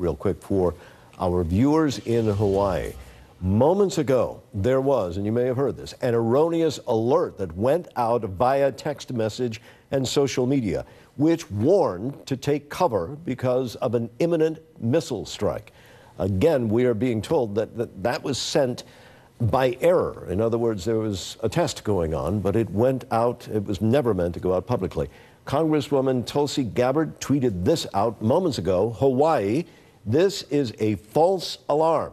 real quick for our viewers in Hawaii. Moments ago, there was, and you may have heard this, an erroneous alert that went out via text message and social media, which warned to take cover because of an imminent missile strike. Again, we are being told that that was sent by error. In other words, there was a test going on, but it went out, it was never meant to go out publicly. Congresswoman Tulsi Gabbard tweeted this out moments ago: Hawaii, this is a false alarm.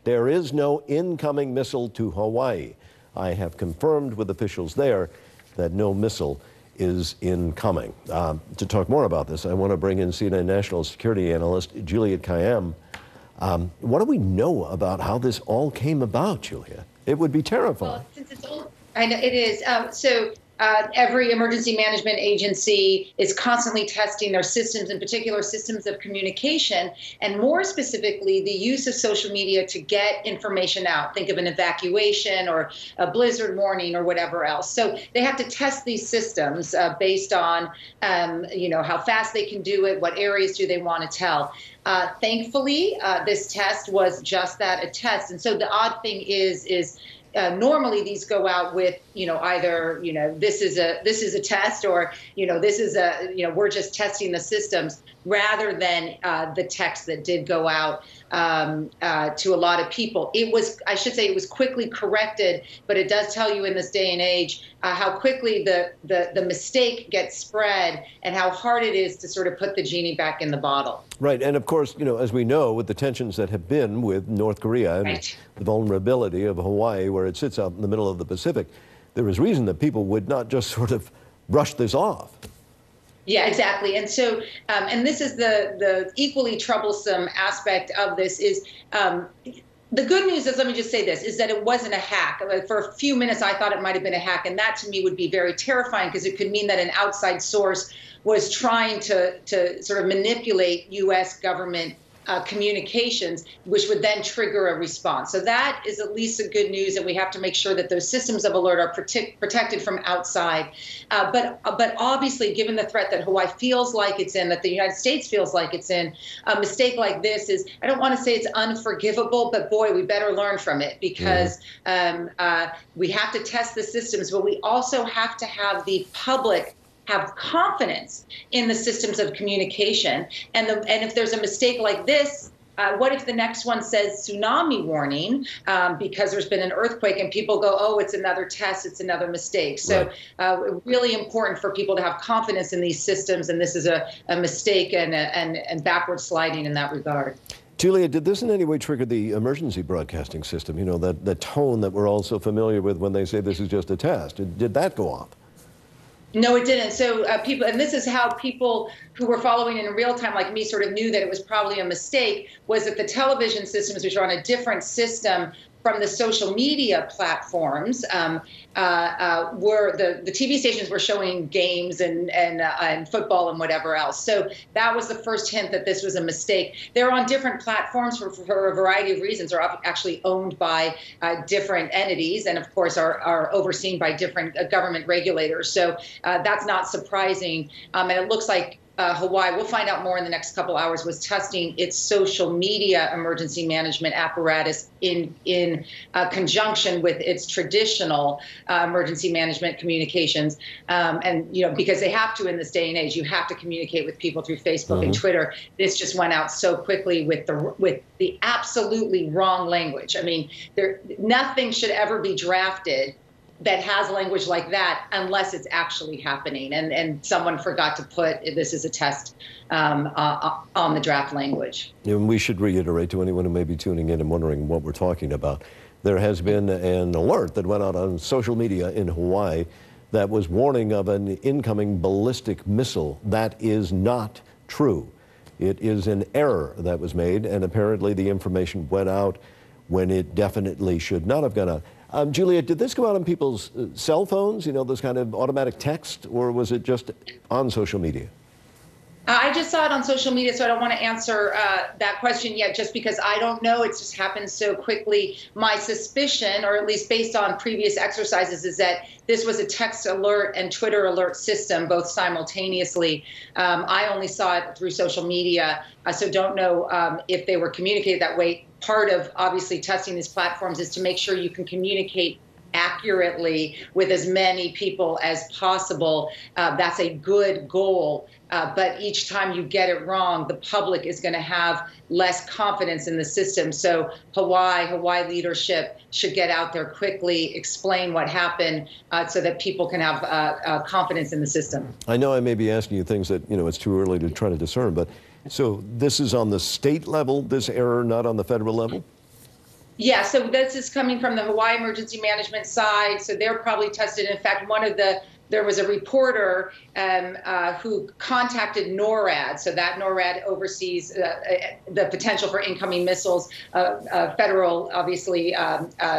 There is no incoming missile to Hawaii. I have confirmed with officials there that no missile is incoming. To talk more about this, I want to bring in CNN national security analyst Juliet Kayyem. What do we know about how this all came about, Julia? It would be terrifying. Well, since it's all, I know it is. Every emergency management agency is constantly testing their systems, in particular systems of communication, and more specifically, the use of social media to get information out. Think of an evacuation or a blizzard warning or whatever else. So they have to test these systems based on, how fast they can do it, what areas do they want to tell. Thankfully, this test was just that, a test. And so the odd thing is normally these go out with, either, this is a test, or, this is we're just testing the systems, rather than the text that did go out to a lot of people. I should say it was quickly corrected, but it does tell you in this day and age how quickly the mistake gets spread and how hard it is to sort of put the genie back in the bottle. Right, and of course, as we know, with the tensions that have been with North Korea and right. the vulnerability of Hawaii, where it sits out in the middle of the Pacific, there is reason that people would not just sort of brush this off. Yeah, exactly. And so, and this is the equally troublesome aspect of this is, the good news is, let me just say this, is that it wasn't a hack. For a few minutes, I thought it might have been a hack. And that to me would be very terrifying, because it could mean that an outside source was trying to sort of manipulate U.S. government communications, which would then trigger a response. So that is at least a good news, and we have to make sure that those systems of alert are protected from outside. But obviously, given the threat that Hawaii feels like it's in, that the United States feels like it's in, a mistake like this is, I don't want to say it's unforgivable, but boy, we better learn from it, because we have to test the systems, but we also have to have the public have confidence in the systems of communication. And if there's a mistake like this, what if the next one says tsunami warning because there's been an earthquake, and people go, oh, it's another test, it's another mistake. So really important for people to have confidence in these systems, and this is a mistake and backward sliding in that regard. Julia, did this in any way trigger the emergency broadcasting system? The tone that we're all so familiar with when they say this is just a test. Did that go off? No, it didn't. So people, and this is how people who were following in real time, like me, sort of knew that it was probably a mistake, was that the television systems, which are on a different system from the social media platforms, were the TV stations were showing games and football and whatever else. So that was the first hint that this was a mistake. They're on different platforms for a variety of reasons, are actually owned by different entities, and of course are overseen by different government regulators. So that's not surprising. And it looks like Hawaii, we'll find out more in the next couple hours, was testing its social media emergency management apparatus in conjunction with its traditional emergency management communications. And, because they have to in this day and age, you have to communicate with people through Facebook and Twitter. This just went out so quickly with the absolutely wrong language. I mean, nothing should ever be drafted that has language like that unless it's actually happening. And someone forgot to put this as a test on the draft language. And we should reiterate to anyone who may be tuning in and wondering what we're talking about. There has been an alert that went out on social media in Hawaii that was warning of an incoming ballistic missile. That is not true. It is an error that was made, and apparently the information went out when it definitely should not have gone out. Julia, did this go out on people's cell phones, this kind of automatic text, or was it just on social media? I just saw it on social media, so I don't want to answer that question yet, just because I don't know. It's just happened so quickly. My suspicion, or at least based on previous exercises, is that this was a text alert and Twitter alert system, both simultaneously. I only saw it through social media, so don't know if they were communicated that way. Part of, obviously, testing these platforms is to make sure you can communicate accurately with as many people as possible. That's a good goal. But each time you get it wrong, the public is going to have less confidence in the system. So Hawaii leadership should get out there quickly, explain what happened, so that people can have confidence in the system. I know I may be asking you things that, it's too early to try to discern, but so this is on the state level, this error, not on the federal level? Yeah, so this is coming from the Hawaii emergency management side. So they're probably tested. In fact, there was a reporter who contacted NORAD. So that NORAD oversees the potential for incoming missiles, federal, obviously,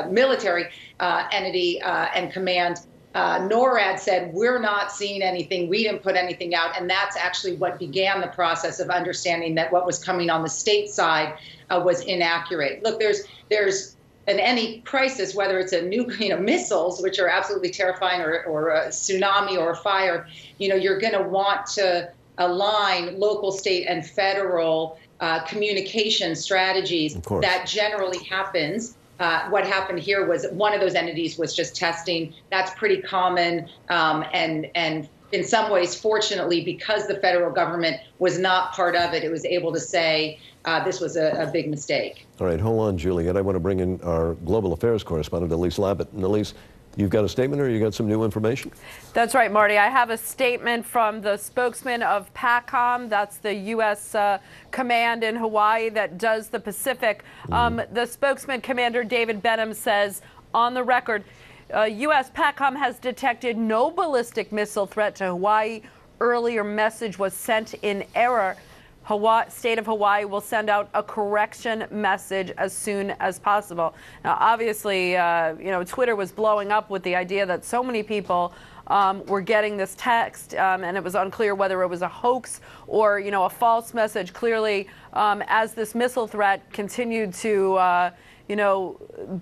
military entity and command. NORAD said, we're not seeing anything. We didn't put anything out. And that's actually what began the process of understanding that what was coming on the state side was inaccurate. Look, there's in any crisis, whether it's a new, missiles, which are absolutely terrifying, or a tsunami or a fire, you're going to want to align local, state, and federal communication strategies. That generally happens. What happened here was one of those entities was just testing. That's pretty common, and in some ways, fortunately, because the federal government was not part of it, it was able to say this was a big mistake. All right, hold on, Juliet. I want to bring in our global affairs correspondent, Elise Labott. And Elise, you've got a statement, or you got some new information? That's right, Marty. I have a statement from the spokesman of PACOM. That's the U.S. command in Hawaii that does the Pacific. The spokesman, Commander David Benham, says on the record, U.S. PACOM has detected no ballistic missile threat to Hawaii. Earlier message was sent in error. State of Hawaii will send out a correction message as soon as possible. Now, obviously, Twitter was blowing up with the idea that so many people were getting this text, and it was unclear whether it was a hoax or, a false message. Clearly, as this missile threat continued to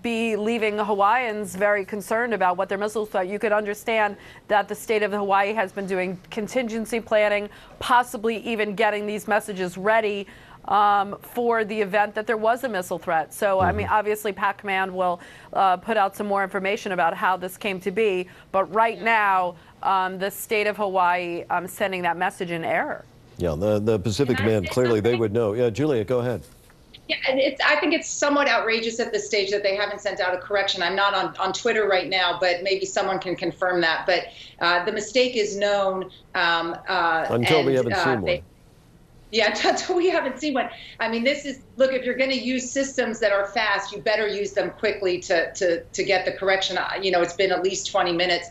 be leaving Hawaiians very concerned about what their missiles threat. You could understand that the state of Hawaii has been doing contingency planning, possibly even getting these messages ready for the event that there was a missile threat. So, I mean, obviously, PAC Command will put out some more information about how this came to be. But right now, the state of Hawaii sending that message in error. Yeah, the Pacific Command, clearly they would know. Yeah, Julia, go ahead. Yeah, I think it's somewhat outrageous at this stage that they haven't sent out a correction. I'm not on Twitter right now, but maybe someone can confirm that. But the mistake is known. Until we haven't seen one. Yeah, until we haven't seen one. I mean, look, if you're going to use systems that are fast, you better use them quickly to get the correction. It's been at least 20 minutes.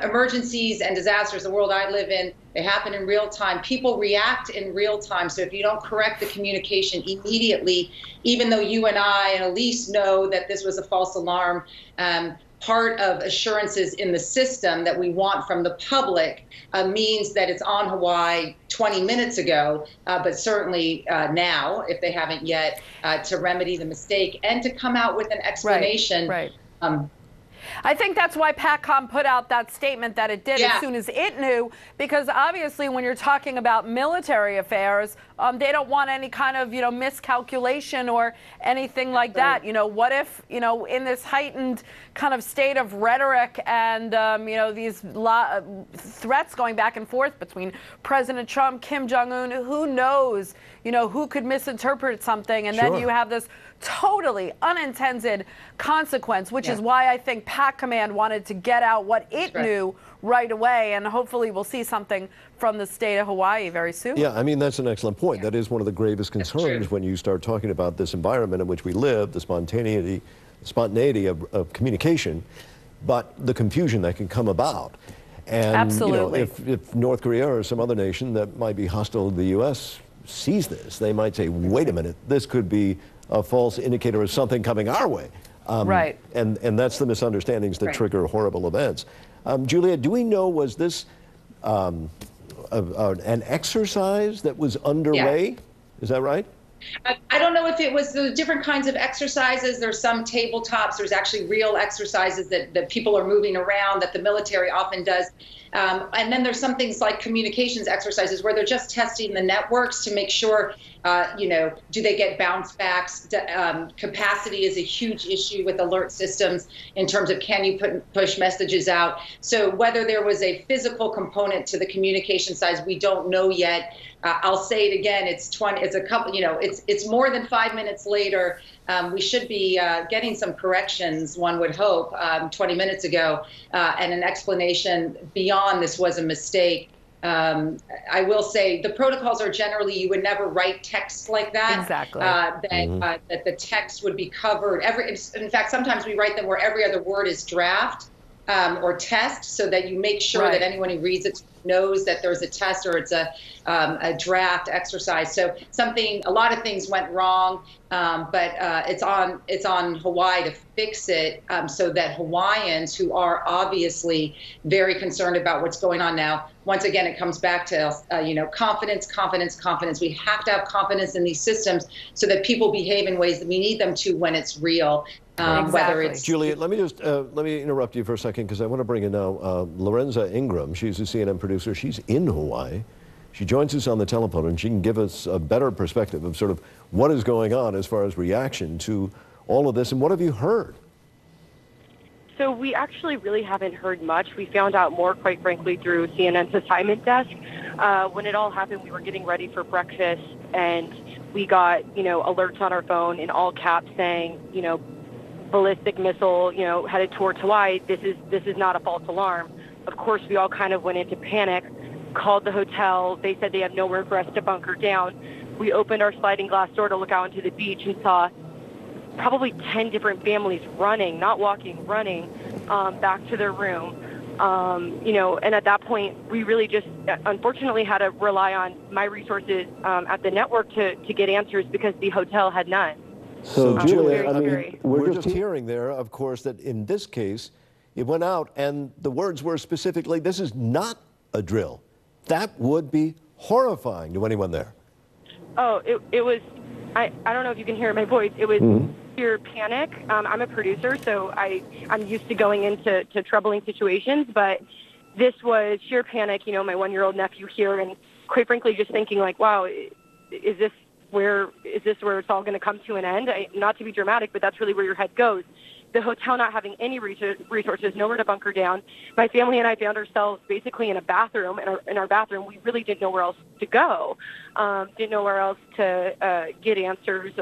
Emergencies and disasters, the world I live in, they happen in real time. People react in real time. So if you don't correct the communication immediately, even though you and I and Elise know that this was a false alarm, part of assurances in the system that we want from the public means that it's on Hawaii 20 minutes ago, but certainly now, if they haven't yet, to remedy the mistake and to come out with an explanation. Right. I think that's why PACOM put out that statement that it did as soon as it knew, because obviously when you're talking about military affairs, they don't want any kind of, miscalculation or anything like that. What if, in this heightened kind of state of rhetoric and, these threats going back and forth between President Trump, Kim Jong-un, who knows, who could misinterpret something, and then you have this totally unintended consequence, which is why I think PAC Command wanted to get out what it knew right away, and hopefully we'll see something from the state of Hawaii very soon. Yeah, I mean, that's an excellent point. That is one of the gravest concerns when you start talking about this environment in which we live, the spontaneity of communication, but the confusion that can come about. And absolutely. If North Korea or some other nation that might be hostile to the U.S. sees this, they might say, wait a minute, this could be a false indicator of something coming our way. Right. And that's the misunderstandings that trigger horrible events. Julia, do we know, was this an exercise that was underway. Yes. Is that right? I don't know if it was the different kinds of exercises. There's some tabletops. There's actually real exercises that people are moving around that the military often does. And then there's some things like communications exercises where they're just testing the networks to make sure, do they get bounce backs? Capacity is a huge issue with alert systems in terms of can you push messages out. So whether there was a physical component to the communication side, we don't know yet. I'll say it again. It's a couple. It's more than 5 minutes later. We should be getting some corrections, one would hope, 20 minutes ago, and an explanation beyond this was a mistake. I will say the protocols are generally you would never write text like that. Exactly. That the text would be covered. In fact, sometimes we write them where every other word is draft or test, so that you make sure that anyone who reads it knows that there's a test or it's a draft exercise. So a lot of things went wrong, but it's on Hawaii to fix it so that Hawaiians who are obviously very concerned about what's going on now, once again, it comes back to, confidence. We have to have confidence in these systems so that people behave in ways that we need them to when it's real. Whether it's Juliet, let me interrupt you for a second because I want to bring in now Lorenza Ingram. She's a CNN producer. She's in Hawaii. She joins us on the telephone, and she can give us a better perspective of sort of what is going on as far as reaction to all of this. And what have you heard? So we actually really haven't heard much. We found out more, quite frankly, through CNN's assignment desk. When it all happened, we were getting ready for breakfast, and we got, alerts on our phone in all caps saying, ballistic missile, headed towards Hawaii. This is not a false alarm. Of course, we all kind of went into panic, called the hotel. They said they have nowhere for us to bunker down. We opened our sliding glass door to look out into the beach and saw probably 10 different families running, not walking, running back to their room. And at that point, we really just unfortunately had to rely on my resources at the network to get answers because the hotel had none. So, Julia, we're just hearing there, of course, that in this case, it went out and the words were specifically, this is not a drill. That would be horrifying to anyone there. Oh, it was, I don't know if you can hear my voice. It was pure panic. I'm a producer, so I'm used to going into troubling situations, but this was sheer panic. My 1-year-old nephew here, and quite frankly, just thinking like, wow, is this where it's all going to come to an end? Not to be dramatic, but that's really where your head goes. The hotel not having any resources, nowhere to bunker down. My family and I found ourselves basically in a bathroom. In our bathroom, we really didn't know where else to go. Didn't know where else to get answers.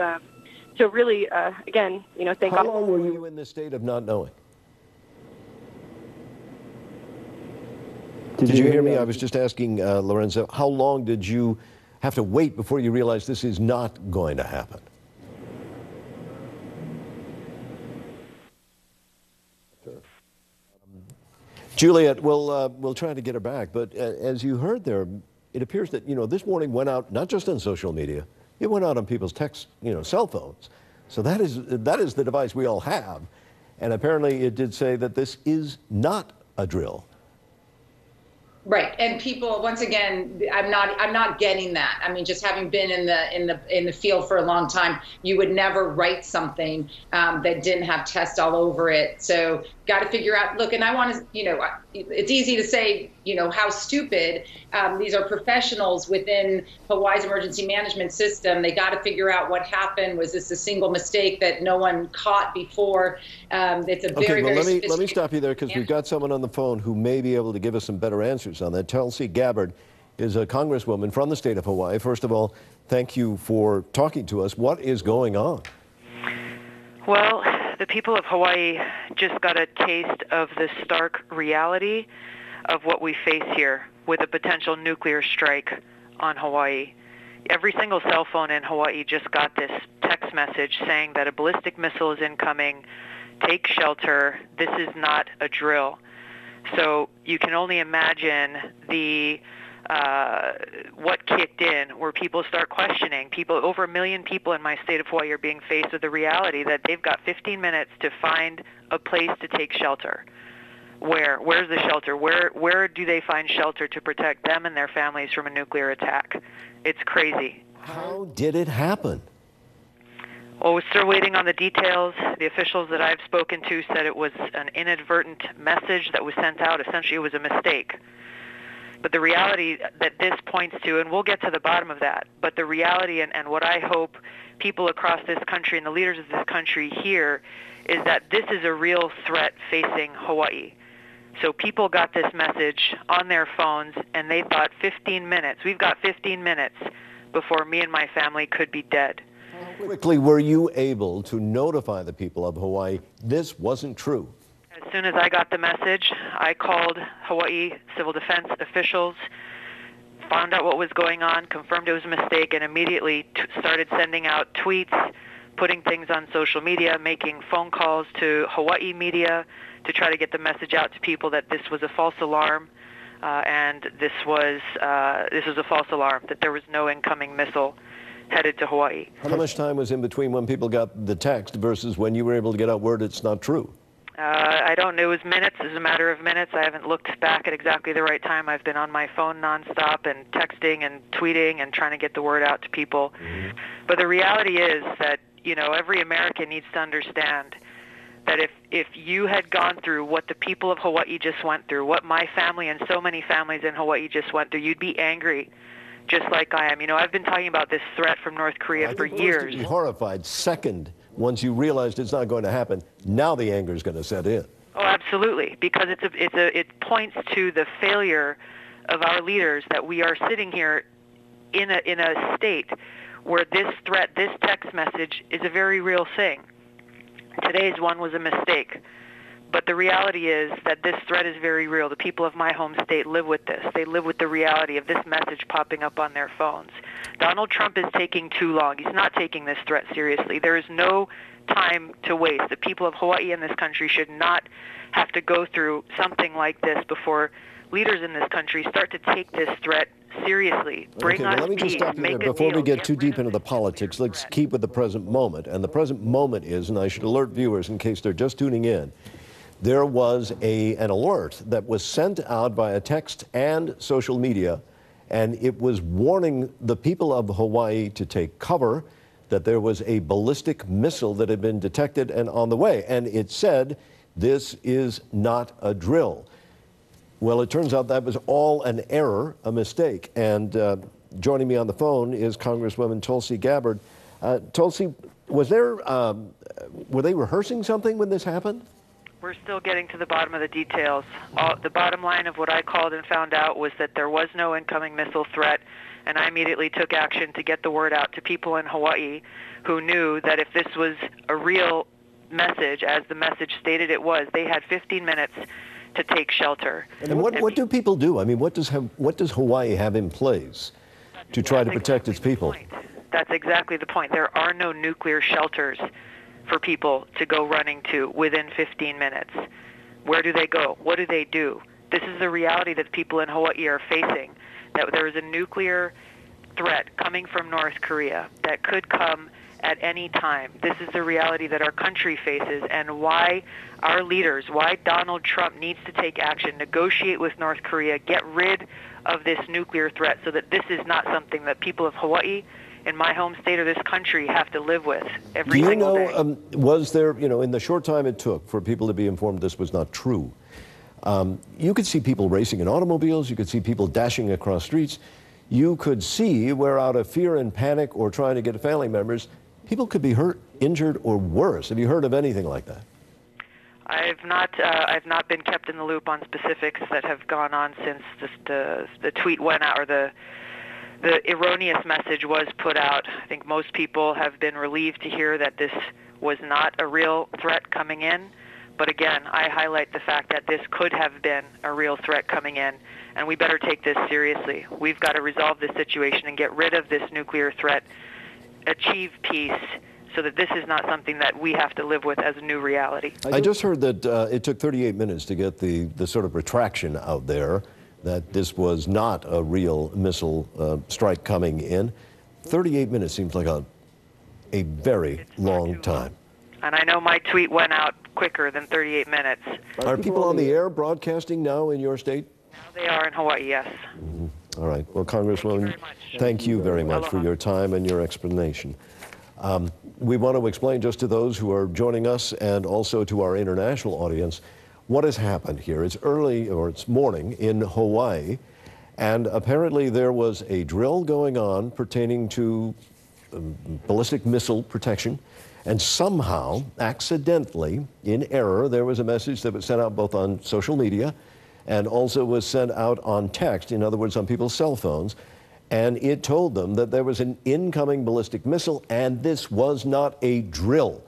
So really, again, thank God. How long were you in this state of not knowing? Did you hear me? I was just asking Lorenzo, how long did you have to wait before you realized this is not going to happen? Juliet, we'll try to get her back, but as you heard there, it appears that, this warning went out not just on social media, it went out on people's cell phones. So that is the device we all have. And apparently it did say that this is not a drill. Right, and people, once again, I'm not getting that. I mean, just having been in the field for a long time, you would never write something that didn't have test all over it. So, got to figure out. Look, and I want to, it's easy to say, how stupid. These are professionals within Hawaii's emergency management system. They got to figure out what happened. Was this a single mistake that no one caught before? It's a very, very let me stop you there because we've got someone on the phone who may be able to give us some better answers on that. Tulsi Gabbard is a congresswoman from the state of Hawaii. First of all, thank you for talking to us. What is going on? Well, the people of Hawaii just got a taste of the stark reality of what we face here with a potential nuclear strike on Hawaii. Every single cell phone in Hawaii just got this text message saying that a ballistic missile is incoming, take shelter, this is not a drill. So you can only imagine what kicked in where people start questioning. Over 1 million people in my state of Hawaii are being faced with the reality that they've got 15 minutes to find a place to take shelter. Where? Where's the shelter? Where do they find shelter to protect them and their families from a nuclear attack? It's crazy. How did it happen? Well, we're still waiting on the details. The officials that I've spoken to said it was an inadvertent message that was sent out. Essentially, it was a mistake. But the reality that this points to, and we'll get to the bottom of that, but the reality and what I hope people across this country and the leaders of this country hear is that this is a real threat facing Hawaii. So people got this message on their phones, and they thought 15 minutes, we've got 15 minutes before me and my family could be dead. How quickly were you able to notify the people of Hawaii this wasn't true? As soon as I got the message, I called Hawaii Civil Defense officials, found out what was going on, confirmed it was a mistake, and immediately started sending out tweets, putting things on social media, making phone calls to Hawaii media to try to get the message out to people that this was a false alarm, and this was a false alarm, that there was no incoming missile headed to Hawaii. How much time was in between when people got the text versus when you were able to get out word it's not true? I don't know. It was minutes. It was a matter of minutes. I haven't looked back at exactly the right time. I've been on my phone nonstop and texting and tweeting and trying to get the word out to people. Mm-hmm. But the reality is that, every American needs to understand that if you had gone through what the people of Hawaii just went through, what my family and so many families in Hawaii just went through, you'd be angry, just like I am. I've been talking about this threat from North Korea for years. You'd be horrified second once you realized it's not going to happen. Now the anger is going to set in. Oh, absolutely, because it points to the failure of our leaders that we are sitting here in a state where this threat, this text message, is a very real thing. Today's one was a mistake. But the reality is that this threat is very real. The people of my home state live with this. They live with the reality of this message popping up on their phones. Donald Trump is taking too long. He's not taking this threat seriously. There is no time to waste. The people of Hawaii in this country should not have to go through something like this before leaders in this country start to take this threat seriously. Bring us let me just peace. stop you there. Before we get too deep into the politics, let's keep with the present moment. And the present moment is, and I should alert viewers in case they're just tuning in, there was an alert that was sent out via text and social media, and it was warning the people of Hawaii to take cover, that there was a ballistic missile that had been detected and on the way. And it said, this is not a drill. Well, it turns out that was all an error, a mistake. And joining me on the phone is Congresswoman Tulsi Gabbard. Tulsi, were they rehearsing something when this happened? We're still getting to the bottom of the details. The bottom line of what I called and found out was that there was no incoming missile threat, and I immediately took action to get the word out to people in Hawaii who knew that if this was a real message, as the message stated it was, they had 15 minutes to take shelter. And what do people do? I mean, what does Hawaii have in place to try to protect its people? That's exactly the point. There are no nuclear shelters for people to go running to within 15 minutes. Where do they go? What do they do? This is the reality that people in Hawaii are facing, that there is a nuclear threat coming from North Korea that could come at any time. This is the reality that our country faces, and why our leaders, why Donald Trump needs to take action, negotiate with North Korea, get rid of this nuclear threat so that this is not something that people of Hawaii in my home state or this country have to live with every single day. Was there, in the short time it took for people to be informed this was not true, you could see people racing in automobiles, you could see people dashing across streets, you could see where out of fear and panic or trying to get family members, people could be hurt, injured, or worse. Have you heard of anything like that? I've not been kept in the loop on specifics that have gone on since the tweet went out, or the erroneous message was put out. I think most people have been relieved to hear that this was not a real threat coming in. But again, I highlight the fact that this could have been a real threat coming in, and we better take this seriously. We've got to resolve this situation and get rid of this nuclear threat, achieve peace, so that this is not something that we have to live with as a new reality. I just heard that it took 38 minutes to get the sort of retraction out there, that this was not a real missile strike coming in. 38 minutes seems like a very long time. And I know my tweet went out quicker than 38 minutes. Are people on the air broadcasting now in your state? Now they are in Hawaii, yes. All right. Well, Congresswoman, thank you very much for your time and your explanation. We want to explain just to those who are joining us and also to our international audience what has happened here. It's early, or it's morning in Hawaii, and apparently there was a drill going on pertaining to ballistic missile protection, and somehow, accidentally, in error, there was a message that was sent out both on social media and also was sent out on text, in other words, on people's cell phones, and it told them that there was an incoming ballistic missile, and this was not a drill.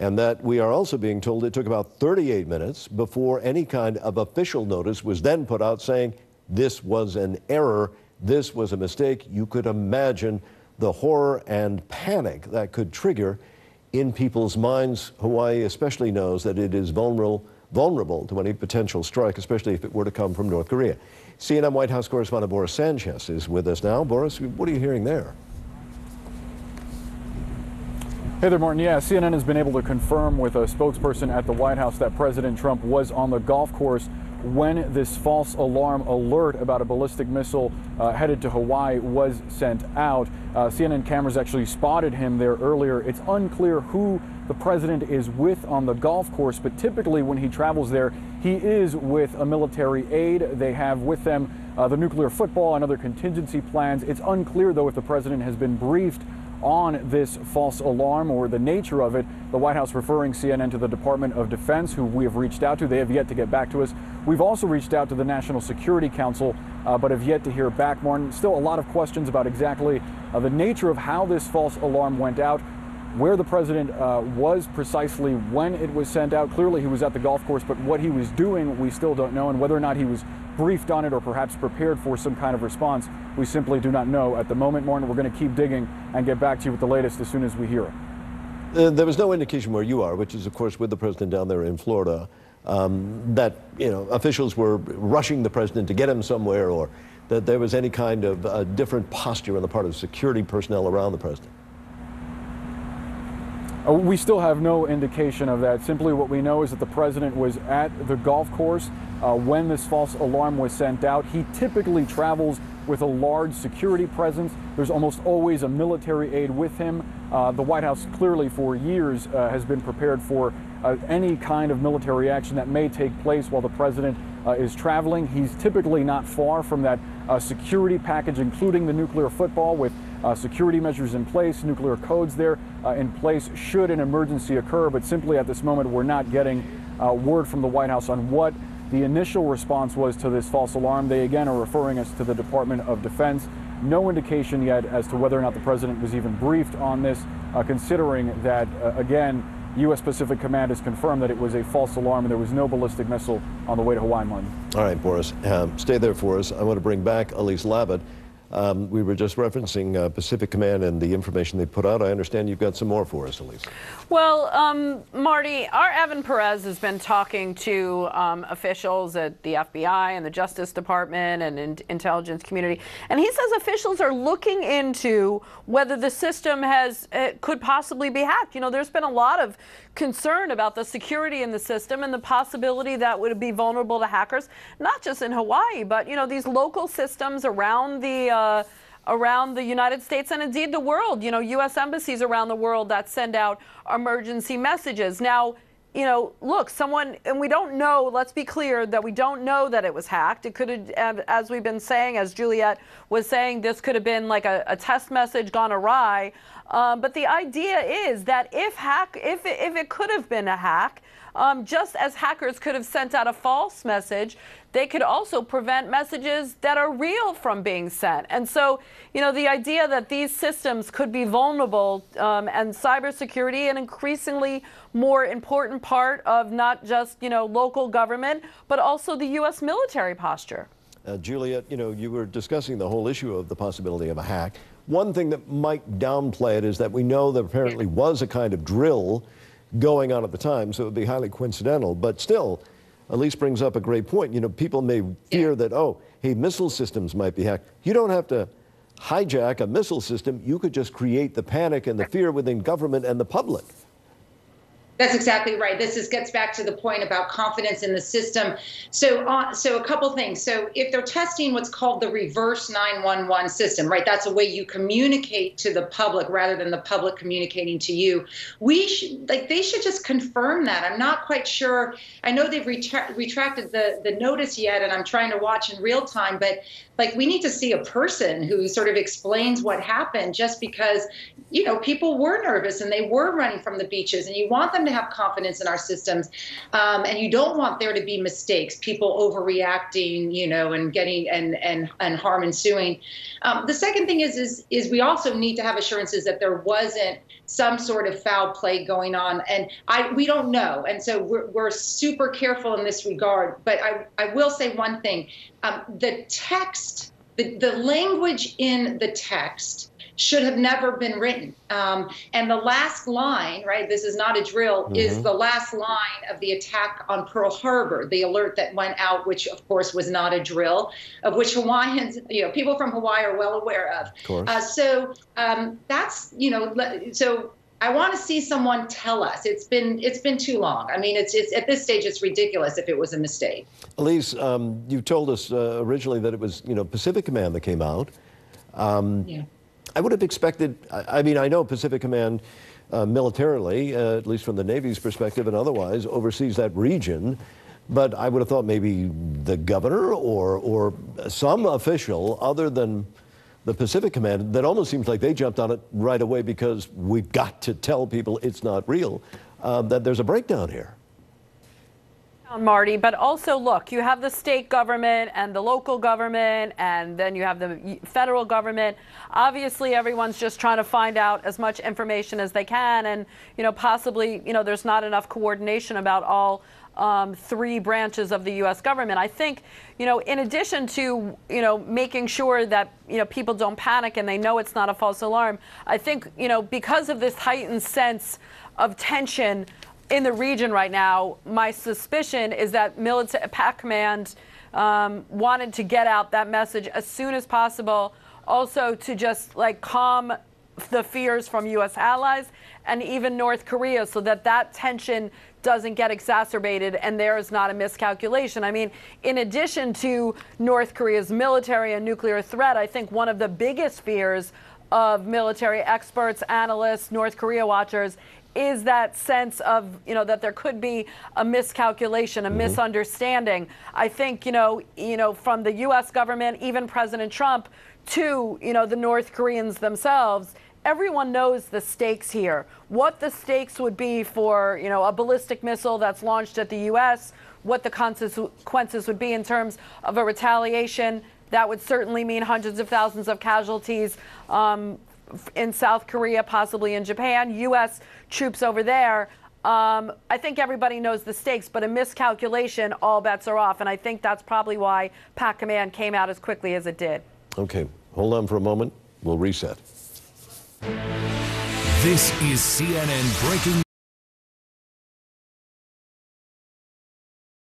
And that we are also being told it took about 38 minutes before any kind of official notice was then put out saying this was an error, this was a mistake. You could imagine the horror and panic that could trigger in people's minds. Hawaii especially knows that it is vulnerable to any potential strike, especially if it were to come from North Korea. CNN White House correspondent Boris Sanchez is with us now. Boris, what are you hearing there? Hey there, Martin. Yeah, CNN has been able to confirm with a spokesperson at the White House that President Trump was on the golf course when this false alarm alert about a ballistic missile headed to Hawaii was sent out. CNN cameras actually spotted him there earlier. It's unclear who the president is with on the golf course, but typically when he travels there, he is with a military aide. They have with them the nuclear football and other contingency plans. It's unclear, though, if the president has been briefed on this false alarm or the nature of it. The White House referring CNN to the Department of Defense, who we have reached out to. They have yet to get back to us. We've also reached out to the National Security Council, but have yet to hear back. Martin, still a lot of questions about exactly the nature of how this false alarm went out, where the president was precisely when it was sent out. Clearly he was at the golf course, but what he was doing we still don't know, and whether or not he was briefed on it or perhaps prepared for some kind of response, we simply do not know at the moment. Martin, we're going to keep digging and get back to you with the latest as soon as we hear it. There was no indication where you are, which is of course with the president down there in Florida, that officials were rushing the president to get him somewhere, or that there was any kind of different posture on the part of security personnel around the president. We still have no indication of that. Simply what we know is that the president was at the golf course when this false alarm was sent out. He typically travels with a large security presence. There's almost always a military aide with him. The White House clearly for years has been prepared for any kind of military action that may take place while the president is traveling. He's typically not far from that security package, including the nuclear football, with security measures in place, nuclear codes there in place should an emergency occur. But simply at this moment, we're not getting word from the White House on what the initial response was to this false alarm. They again are referring us to the Department of Defense. No indication yet as to whether or not the president was even briefed on this, considering that, again, U.S. Pacific Command has confirmed that it was a false alarm and there was no ballistic missile on the way to Hawaii, Martin. All right, Boris, stay there for us. I want to bring back Elise Labott. We were just referencing Pacific Command and the information they put out. I understand you've got some more for us, Elise. Well, Marty, our Evan Perez has been talking to officials at the FBI and the Justice Department and intelligence community, and he says officials are looking into whether the system could possibly be hacked. There's been a lot of concern about the security in the system and the possibility that would be vulnerable to hackers, not just in Hawaii, but these local systems around the United States and indeed the world. U.S. embassies around the world that send out emergency messages. Now, look, and we don't know, let's be clear that we don't know that it was hacked. It could have, as we've been saying, as Juliet was saying, this could have been like a test message gone awry. But the idea is that if it could have been a hack, just as hackers could have sent out a false message, they could also prevent messages that are real from being sent. And so, the idea that these systems could be vulnerable and cybersecurity an increasingly more important part of not just, local government, but also the U.S. military posture. Juliet, you were discussing the whole issue of the possibility of a hack. One thing that might downplay it is that we know there apparently was a kind of drill going on at the time, so it would be highly coincidental. But still, Elise brings up a great point. People may fear that, hey, missile systems might be hacked. You don't have to hijack a missile system. You could just create the panic and the fear within government and the public. That's exactly right. Gets back to the point about confidence in the system. So a couple things. So if they're testing what's called the reverse 911 system, right? That's a way you communicate to the public rather than the public communicating to you. They should just confirm that. I'm not quite sure. I know they've retracted the notice yet, and I'm trying to watch in real time, but like, we need to see a person who sort of explains what happened, just because, you know, people were nervous and they were running from the beaches, and you want them to have confidence in our systems. And you don't want there to be mistakes, people overreacting, you know, and getting and harm ensuing. The second thing is we also need to have assurances that there wasn't some sort of foul play going on, and we don't know, and so we're super careful in this regard. But I will say one thing: the text, the language in the text should have never been written. And the last line, right, this is not a drill, is the last line of the attack on Pearl Harbor, the alert that went out, which of course was not a drill, of which Hawaiians, you know, people from Hawaii are well aware of. So that's, you know, so I want to see someone tell us. It's been too long. I mean, it's at this stage, it's ridiculous if it was a mistake. Elise, you told us originally that it was, you know, Pacific Command that came out. Yeah. I would have expected, I mean, I know Pacific Command militarily, at least from the Navy's perspective and otherwise, oversees that region, but I would have thought maybe the governor or some official other than the Pacific Command, that almost seems like they jumped on it right away because we've got to tell people it's not real, that there's a breakdown here. Marty, but also look, you have the state government and the local government, and then you have the federal government. Obviously, everyone's just trying to find out as much information as they can, and, you know, possibly, you know, there's not enough coordination about all three branches of the U.S. government. I think, you know, in addition to, you know, making sure that, you know, people don't panic and they know it's not a false alarm, I think, you know, because of this heightened sense of tension in the region right now, my suspicion is that PAC Command wanted to get out that message as soon as possible, also to just like calm the fears from U.S. allies and even North Korea, so that that tension doesn't get exacerbated and there is not a miscalculation. I mean, in addition to North Korea's military and nuclear threat, I think one of the biggest fears of military experts, analysts, North Korea watchers is that sense of, you know, that there could be a miscalculation, a misunderstanding. I think, you know, from the U.S. government, even President Trump, to, you know, the North Koreans themselves, everyone knows the stakes here. What the stakes would be for, you know, a ballistic missile that's launched at the U.S., what the consequences would be in terms of a retaliation. That would certainly mean hundreds of thousands of casualties in South Korea, possibly in Japan, U.S. troops over there. I think everybody knows the stakes, but a miscalculation, all bets are off. And I think that's probably why PAC Command came out as quickly as it did. Okay, hold on for a moment. We'll reset. This is CNN Breaking